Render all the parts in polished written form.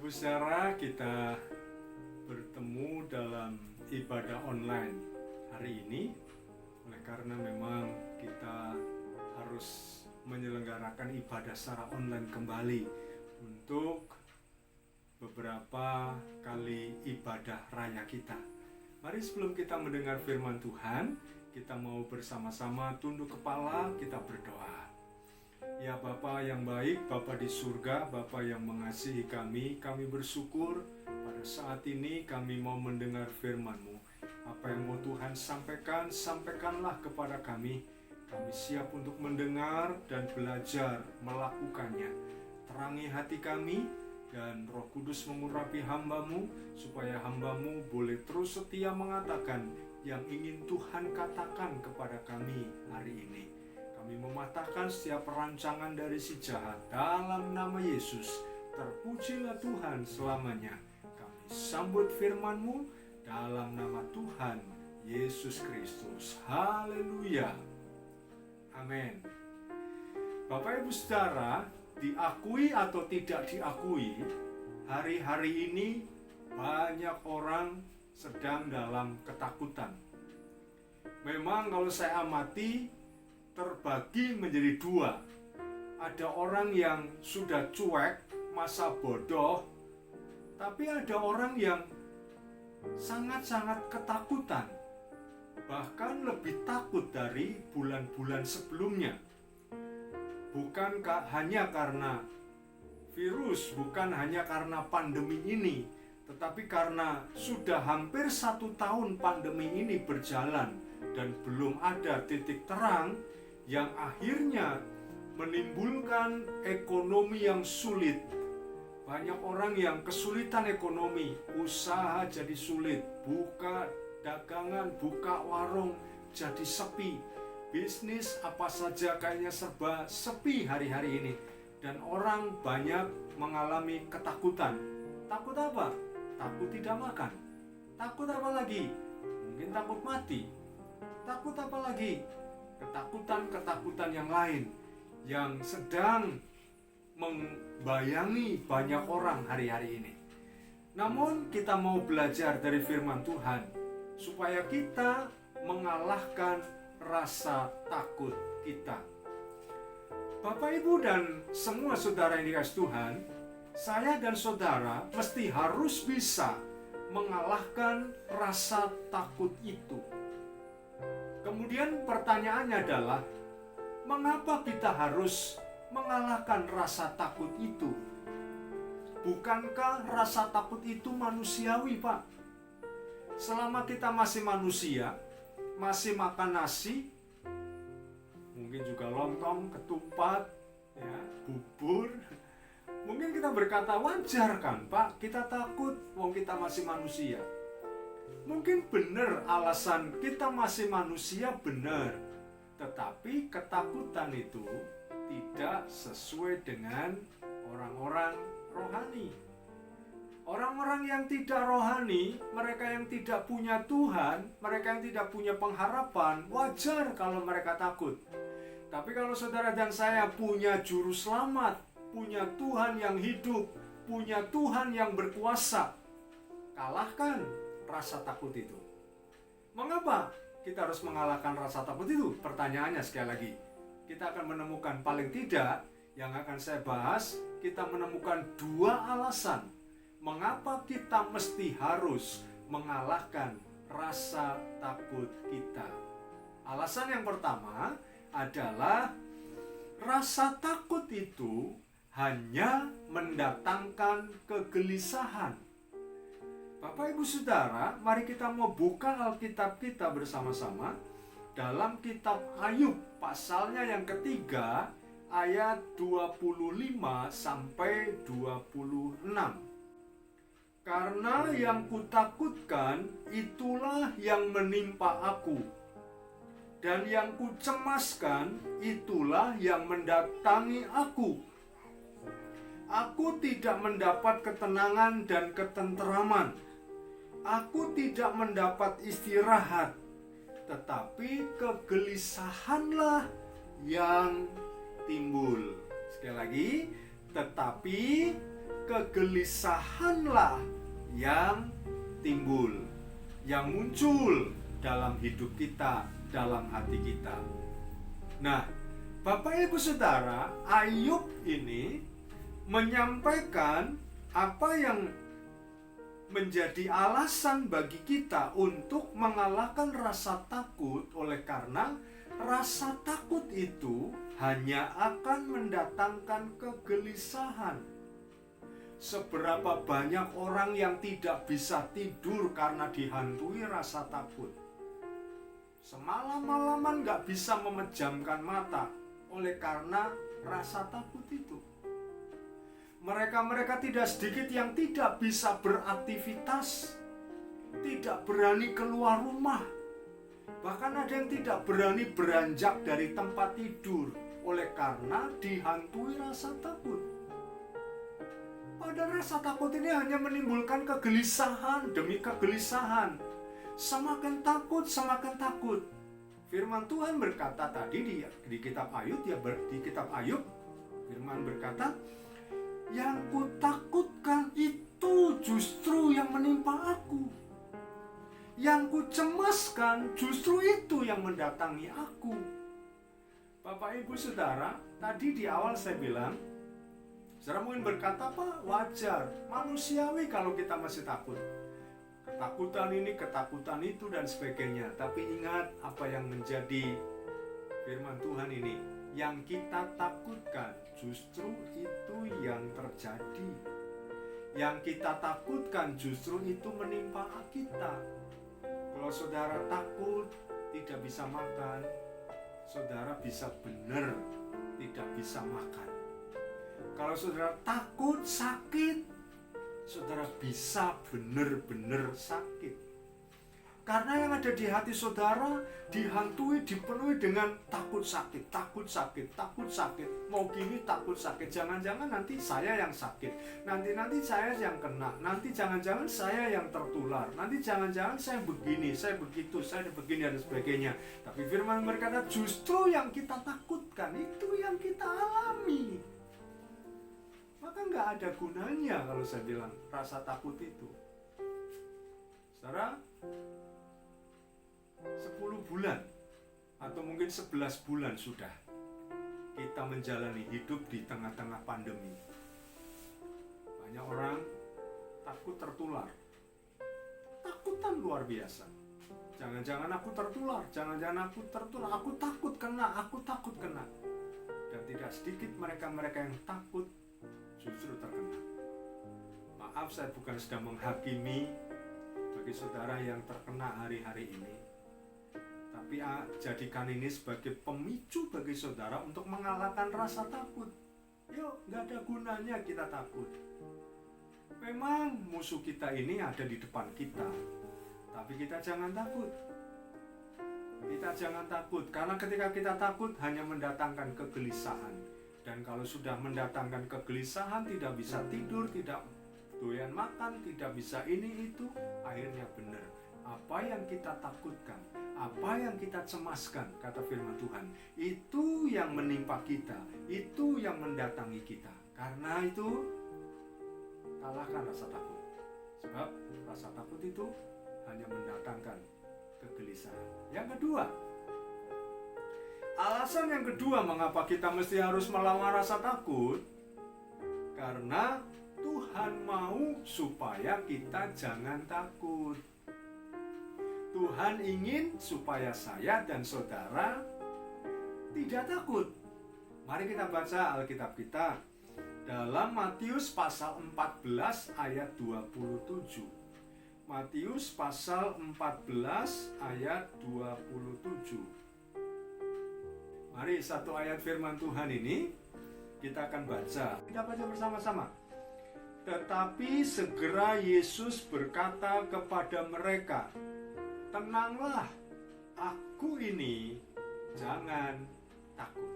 Ibu saudara, kita bertemu dalam ibadah online hari ini. Oleh karena memang kita harus menyelenggarakan ibadah secara online kembali untuk beberapa kali ibadah raya kita. Mari sebelum kita mendengar firman Tuhan, kita mau bersama-sama tunduk kepala, kita berdoa. Ya Bapa yang baik, Bapa di surga, Bapa yang mengasihi kami bersyukur pada saat ini kami mau mendengar firman-Mu. Apa yang mau Tuhan sampaikan, sampaikanlah kepada kami. Kami siap untuk mendengar dan belajar melakukannya. Terangi hati kami dan Roh Kudus mengurapi hamba-Mu, supaya hamba-Mu boleh terus setia mengatakan yang ingin Tuhan katakan kepada kami hari ini. Kami mematahkan setiap perancangan dari si jahat dalam nama Yesus. Terpujilah Tuhan selamanya. Kami sambut firman-Mu dalam nama Tuhan Yesus Kristus. Haleluya. Amin. Bapak Ibu Saudara, diakui atau tidak diakui, hari-hari ini banyak orang sedang dalam ketakutan. Memang kalau saya amati, terbagi menjadi dua. Ada orang yang sudah cuek, masa bodoh, tapi ada orang yang sangat-sangat ketakutan, bahkan lebih takut dari bulan-bulan sebelumnya. Bukan hanya karena virus, bukan hanya karena pandemi ini, tetapi karena sudah hampir 1 tahun pandemi ini berjalan dan belum ada titik terang yang akhirnya menimbulkan ekonomi yang sulit. Banyak orang yang kesulitan ekonomi, usaha jadi sulit, buka dagangan, buka warung jadi sepi, bisnis apa saja kayaknya serba sepi hari-hari ini. Dan orang banyak mengalami ketakutan. Takut apa? Takut tidak makan. Takut apa lagi? Mungkin takut mati. Takut apa lagi? Ketakutan-ketakutan yang lain yang sedang membayangi banyak orang hari-hari ini. Namun kita mau belajar dari firman Tuhan supaya kita mengalahkan rasa takut kita. Bapak Ibu dan semua saudara yang dikasihi Tuhan, saya dan saudara mesti harus bisa mengalahkan rasa takut itu. Kemudian pertanyaannya adalah, mengapa kita harus mengalahkan rasa takut itu? Bukankah rasa takut itu manusiawi, Pak? Selama kita masih manusia, masih makan nasi, mungkin juga lontong, ketupat, ya, bubur, mungkin kita berkata wajar kan, Pak, kita takut, wong kita masih manusia. Mungkin benar alasan kita masih manusia benar, tetapi ketakutan itu tidak sesuai dengan orang-orang rohani. Orang-orang yang tidak rohani, mereka yang tidak punya Tuhan, mereka yang tidak punya pengharapan, wajar kalau mereka takut. Tapi kalau saudara dan saya punya juru selamat, punya Tuhan yang hidup, punya Tuhan yang berkuasa, kalahkan rasa takut itu. Mengapa kita harus mengalahkan rasa takut itu? Pertanyaannya sekali lagi, kita akan menemukan paling tidak yang akan saya bahas, kita menemukan 2 alasan mengapa kita mesti harus mengalahkan rasa takut kita. Alasan yang pertama adalah rasa takut itu hanya mendatangkan kegelisahan. Bapak Ibu Saudara, mari kita mau buka Alkitab kita bersama-sama dalam kitab Ayub pasalnya yang ketiga ayat 25 sampai 26. Karena yang kutakutkan itulah yang menimpa aku, dan yang kucemaskan itulah yang mendatangi aku. Aku tidak mendapat ketenangan dan ketenteraman. Aku tidak mendapat istirahat, tetapi kegelisahanlah yang timbul. Sekali lagi, tetapi kegelisahanlah yang timbul, yang muncul dalam hidup kita, dalam hati kita. Nah, Bapak Ibu Saudara, Ayub ini menyampaikan apa yang menjadi alasan bagi kita untuk mengalahkan rasa takut, oleh karena rasa takut itu hanya akan mendatangkan kegelisahan. Seberapa banyak orang yang tidak bisa tidur karena dihantui rasa takut. Semalam-malaman gak bisa memejamkan mata oleh karena rasa takut itu. Mereka tidak sedikit yang tidak bisa beraktivitas, tidak berani keluar rumah. Bahkan ada yang tidak berani beranjak dari tempat tidur oleh karena dihantui rasa takut. Padahal rasa takut ini hanya menimbulkan kegelisahan demi kegelisahan. Semakin takut, semakin takut. Firman Tuhan berkata tadi di kitab Ayub, di kitab Ayub, firman berkata, yang kutakutkan itu justru yang menimpa aku. Yang kucemaskan justru itu yang mendatangi aku. Bapak Ibu Saudara, tadi di awal saya bilang, saudara mungkin berkata, Pak, wajar, manusiawi kalau kita masih takut. Ketakutan ini, ketakutan itu, dan sebagainya. Tapi ingat apa yang menjadi firman Tuhan ini. Yang kita takutkan justru itu yang terjadi. Yang kita takutkan justru itu menimpa kita. Kalau saudara takut tidak bisa makan, saudara bisa benar tidak bisa makan. Kalau saudara takut sakit, saudara bisa benar-benar sakit. Karena yang ada di hati saudara dihantui, dipenuhi dengan takut sakit, takut sakit, takut sakit. Mau gini takut sakit, jangan-jangan nanti saya yang sakit, nanti saya yang kena, nanti jangan-jangan saya yang tertular, nanti jangan-jangan saya begini, saya begitu, saya begini, dan sebagainya. Tapi firman berkata justru yang kita takutkan itu yang kita alami. Maka nggak ada gunanya kalau saya bilang rasa takut itu. Saudara, 10 bulan atau mungkin 11 bulan sudah kita menjalani hidup di tengah-tengah pandemi. Banyak orang takut tertular. Takutan luar biasa. Jangan-jangan aku tertular, jangan-jangan aku tertular, aku takut kena. Dan tidak sedikit mereka-mereka yang takut justru terkena. Maaf, saya bukan sedang menghakimi bagi saudara yang terkena hari-hari ini. Tapi jadikan ini sebagai pemicu bagi saudara untuk mengalahkan rasa takut. Yuk, gak ada gunanya kita takut. Memang musuh kita ini ada di depan kita, tapi kita jangan takut. Kita jangan takut, karena ketika kita takut hanya mendatangkan kegelisahan. Dan kalau sudah mendatangkan kegelisahan, tidak bisa tidur, tidak doyan makan, tidak bisa ini itu, akhirnya benar. Apa yang kita takutkan, apa yang kita cemaskan, kata firman Tuhan, itu yang menimpa kita, itu yang mendatangi kita. Karena itu, kalahkan rasa takut. Sebab rasa takut itu hanya mendatangkan kegelisahan. Yang kedua, alasan yang kedua mengapa kita mesti harus melawan rasa takut, karena Tuhan mau supaya kita jangan takut. Tuhan ingin supaya saya dan saudara tidak takut. Mari kita baca Alkitab kita dalam Matius pasal 14 ayat 27. Matius pasal 14 ayat 27. Mari satu ayat firman Tuhan ini kita akan baca. Kita baca bersama-sama. Tetapi segera Yesus berkata kepada mereka, tenanglah, aku ini, jangan takut.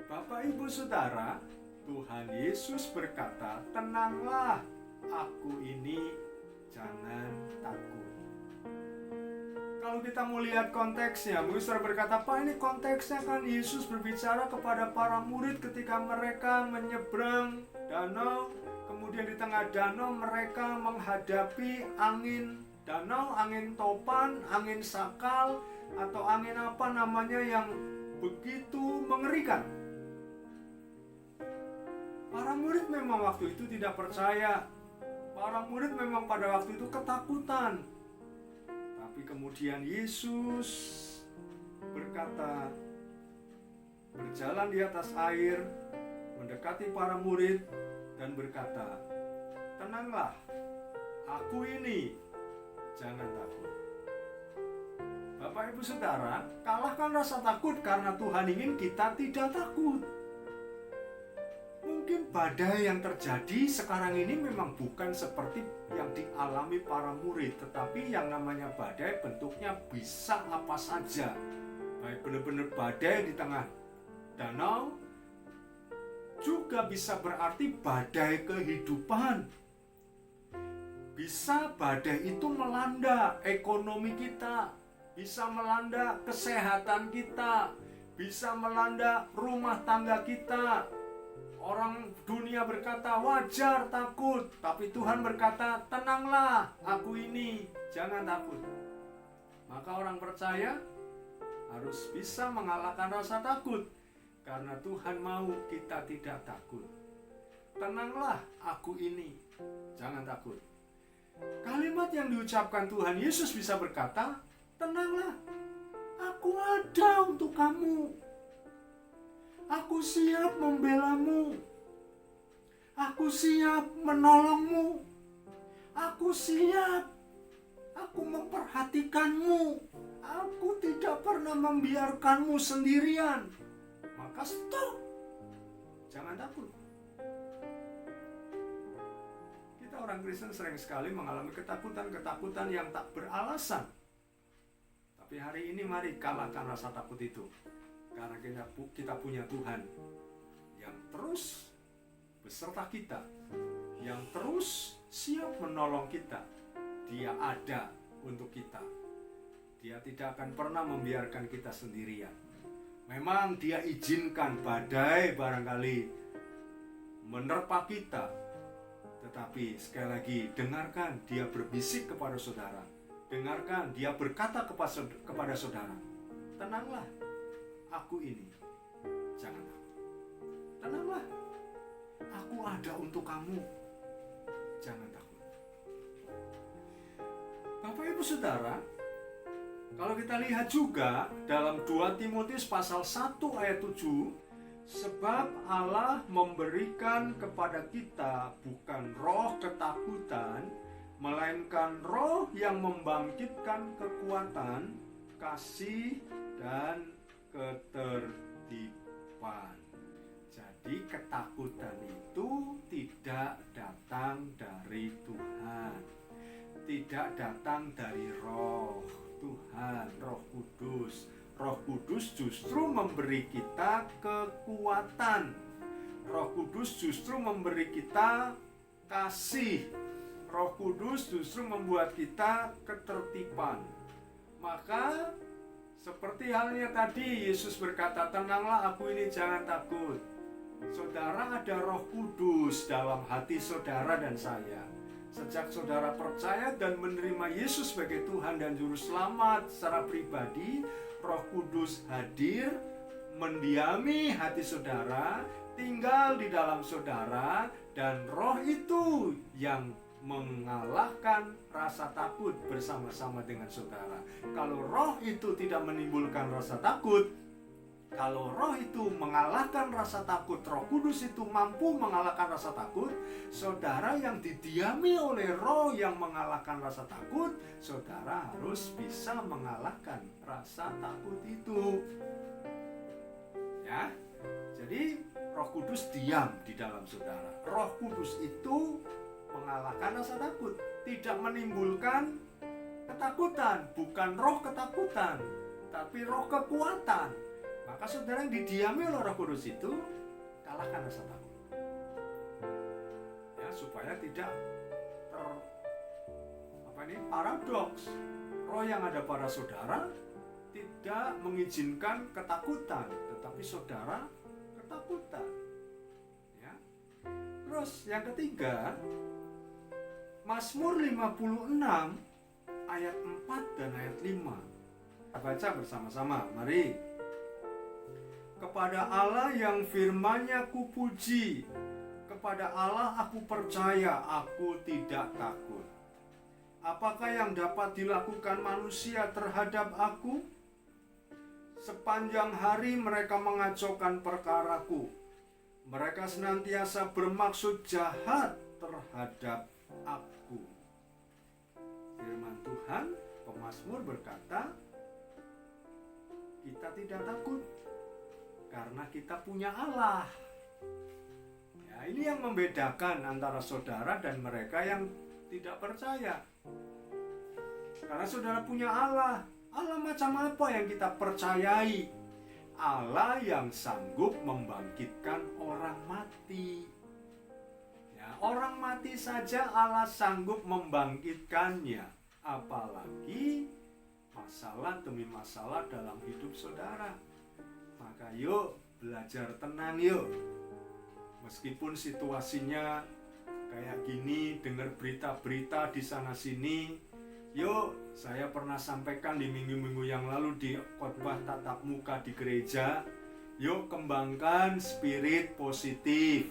Bapak Ibu Saudara, Tuhan Yesus berkata, tenanglah, aku ini, jangan takut. Kalau kita mau lihat konteksnya, mungkin saudara berkata, Pak, ini konteksnya kan Yesus berbicara kepada para murid ketika mereka menyeberang danau, kemudian di tengah danau mereka menghadapi angin danau, angin topan, angin sakal, atau angin apa namanya yang begitu mengerikan. Para murid memang waktu itu tidak percaya. Para murid memang pada waktu itu ketakutan. Tapi kemudian Yesus berkata, berjalan di atas air, mendekati para murid dan berkata, "Tenanglah, aku ini, jangan takut." Bapak Ibu Saudara, kalahkan rasa takut karena Tuhan ingin kita tidak takut. Mungkin badai yang terjadi sekarang ini memang bukan seperti yang dialami para murid, tetapi yang namanya badai bentuknya bisa apa saja. Baik benar-benar badai di tengah danau, juga bisa berarti badai kehidupan. Bisa badai itu melanda ekonomi kita, bisa melanda kesehatan kita, bisa melanda rumah tangga kita. Orang dunia berkata wajar takut, tapi Tuhan berkata tenanglah, aku ini, jangan takut. Maka orang percaya harus bisa mengalahkan rasa takut, karena Tuhan mau kita tidak takut. Tenanglah, aku ini, jangan takut. Kalimat yang diucapkan Tuhan Yesus bisa berkata, tenanglah, aku ada untuk kamu. Aku siap membelamu. Aku siap menolongmu. Aku siap. Aku memperhatikanmu. Aku tidak pernah membiarkanmu sendirian. Maka stop. Jangan takut. Kita orang Kristen sering sekali mengalami ketakutan-ketakutan yang tak beralasan. Tapi hari ini mari kalahkan rasa takut itu. Karena kita punya Tuhan yang terus beserta kita, yang terus siap menolong kita. Dia ada untuk kita. Dia tidak akan pernah membiarkan kita sendirian. Memang dia izinkan badai barangkali menerpa kita, tetapi sekali lagi dengarkan dia berbisik kepada saudara. Dengarkan dia berkata kepada saudara, tenanglah, aku ini, jangan takut. Tenanglah, aku ada untuk kamu, jangan takut. Bapak Ibu Saudara, kalau kita lihat juga dalam 2 Timotius pasal 1 ayat 7, sebab Allah memberikan kepada kita bukan roh ketakutan, melainkan roh yang membangkitkan kekuatan, kasih, dan ketertiban. Jadi ketakutan itu tidak datang dari Tuhan, tidak datang dari roh Tuhan, Roh Kudus. Roh Kudus justru memberi kita kekuatan. Roh Kudus justru memberi kita kasih. Roh Kudus justru membuat kita ketertiban. Maka seperti halnya tadi Yesus berkata, tenanglah, aku ini, jangan takut. Saudara, ada Roh Kudus dalam hati saudara dan saya. Sejak saudara percaya dan menerima Yesus sebagai Tuhan dan Juru Selamat secara pribadi, Roh Kudus hadir, mendiami hati saudara, tinggal di dalam saudara, dan Roh itu yang mengalahkan rasa takut bersama-sama dengan saudara. Kalau roh itu tidak menimbulkan rasa takut, kalau roh itu mengalahkan rasa takut, Roh Kudus itu mampu mengalahkan rasa takut, saudara yang didiami oleh roh yang mengalahkan rasa takut, saudara harus bisa mengalahkan rasa takut itu. Ya, jadi Roh Kudus diam di dalam saudara. Roh Kudus itu mengalahkan rasa takut, tidak menimbulkan ketakutan, bukan roh ketakutan, tapi roh kekuatan. Maka saudara yang didiami oleh Roh Kudus itu kalahkan rasa takut. Ya, supaya tidak paradoks. Roh yang ada pada saudara tidak mengizinkan ketakutan, tetapi saudara ketakutan. Ya. Terus yang ketiga, Mazmur 56 ayat 4 dan ayat 5. Kita baca bersama-sama, mari. Kepada Allah yang firman-Nya kupuji, kepada Allah aku percaya, aku tidak takut. Apakah yang dapat dilakukan manusia terhadap aku? Sepanjang hari mereka mengacaukan perkaraku. Mereka senantiasa bermaksud jahat terhadap aku. Firman Tuhan, pemazmur berkata, kita tidak takut karena kita punya Allah. Ya, ini yang membedakan antara saudara dan mereka yang tidak percaya. Karena saudara punya Allah. Allah macam apa yang kita percayai? Allah yang sanggup membangkitkan orang mati. Ya, orang mati saja Allah sanggup membangkitkannya. Apalagi masalah demi masalah dalam hidup saudara. Maka yuk belajar tenang yuk. Meskipun situasinya kayak gini, dengar berita-berita di sana sini. Yuk, saya pernah sampaikan di minggu-minggu yang lalu di khotbah tatap muka di gereja. Yuk kembangkan spirit positif.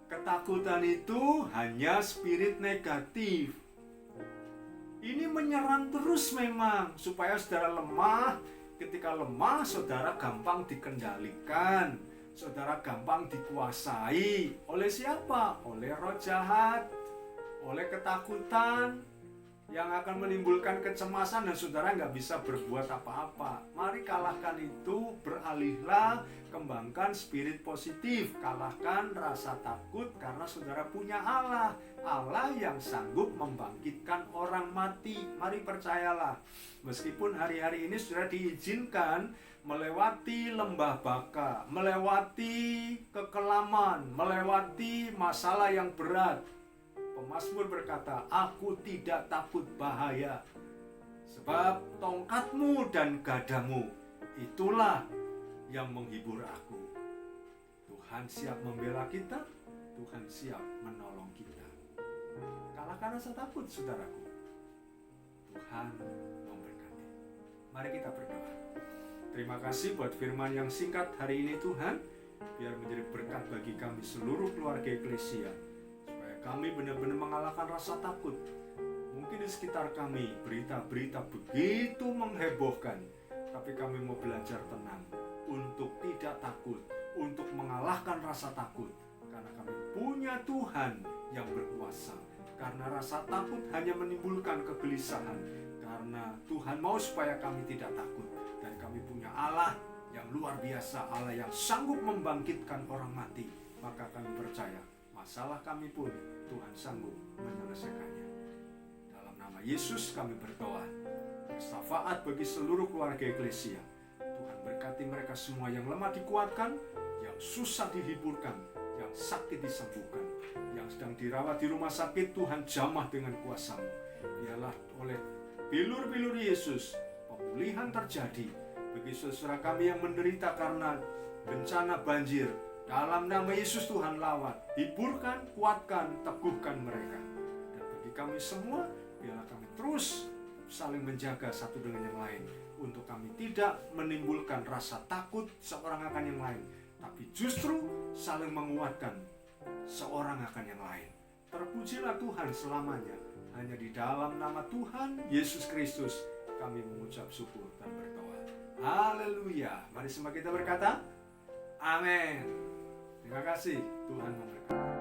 Ketakutan itu hanya spirit negatif. Ini menyerang terus memang, supaya saudara lemah. Ketika lemah, saudara gampang dikendalikan. Saudara gampang dikuasai. Oleh siapa? Oleh roh jahat. Oleh ketakutan yang akan menimbulkan kecemasan dan saudara nggak bisa berbuat apa-apa. Mari kalahkan itu, beralihlah, kembangkan spirit positif. Kalahkan rasa takut karena saudara punya Allah. Allah yang sanggup membangkitkan orang mati. Mari percayalah. Meskipun hari-hari ini sudah diizinkan melewati lembah baka, melewati kekelaman, melewati masalah yang berat, pemazmur berkata, aku tidak takut bahaya, sebab tongkatmu dan gadamu, itulah yang menghibur aku. Tuhan siap membela kita, Tuhan siap menolong kita. Kalahkan rasa takut, saudaraku. Tuhan memberkati. Mari kita berdoa. Terima kasih buat firman yang singkat hari ini Tuhan. Biar menjadi berkat bagi kami seluruh keluarga Eklesia. Supaya kami benar-benar mengalahkan rasa takut. Mungkin di sekitar kami berita-berita begitu menghebohkan. Tapi kami mau belajar tenang. Untuk tidak takut. Untuk mengalahkan rasa takut. Karena kami punya Tuhan yang berkuasa. Karena rasa takut hanya menimbulkan kegelisahan. Karena Tuhan mau supaya kami tidak takut. Dan kami punya Allah yang luar biasa. Allah yang sanggup membangkitkan orang mati. Maka kami percaya masalah kami pun Tuhan sanggup menyelesaikannya. Dalam nama Yesus kami berdoa. Bersyafaat bagi seluruh keluarga Eklesia. Tuhan berkati mereka semua yang lemah dikuatkan. Yang susah dihiburkan. Yang sakit disembuhkan. Yang sedang dirawat di rumah sakit, Tuhan jamah dengan kuasa-Mu. Biarlah oleh bilur-bilur Yesus pemulihan terjadi bagi saudara kami yang menderita karena bencana banjir. Dalam nama Yesus Tuhan lawat, hiburkan, kuatkan, teguhkan mereka. Dan bagi kami semua, biarlah kami terus saling menjaga satu dengan yang lain. Untuk kami tidak menimbulkan rasa takut seorang akan yang lain. Tapi justru saling menguatkan seorang akan yang lain. Terpujilah Tuhan selamanya. Hanya di dalam nama Tuhan Yesus Kristus kami mengucap syukur dan berdoa. Haleluya. Mari semua kita berkata, amin. Terima kasih. Tuhan memberkati.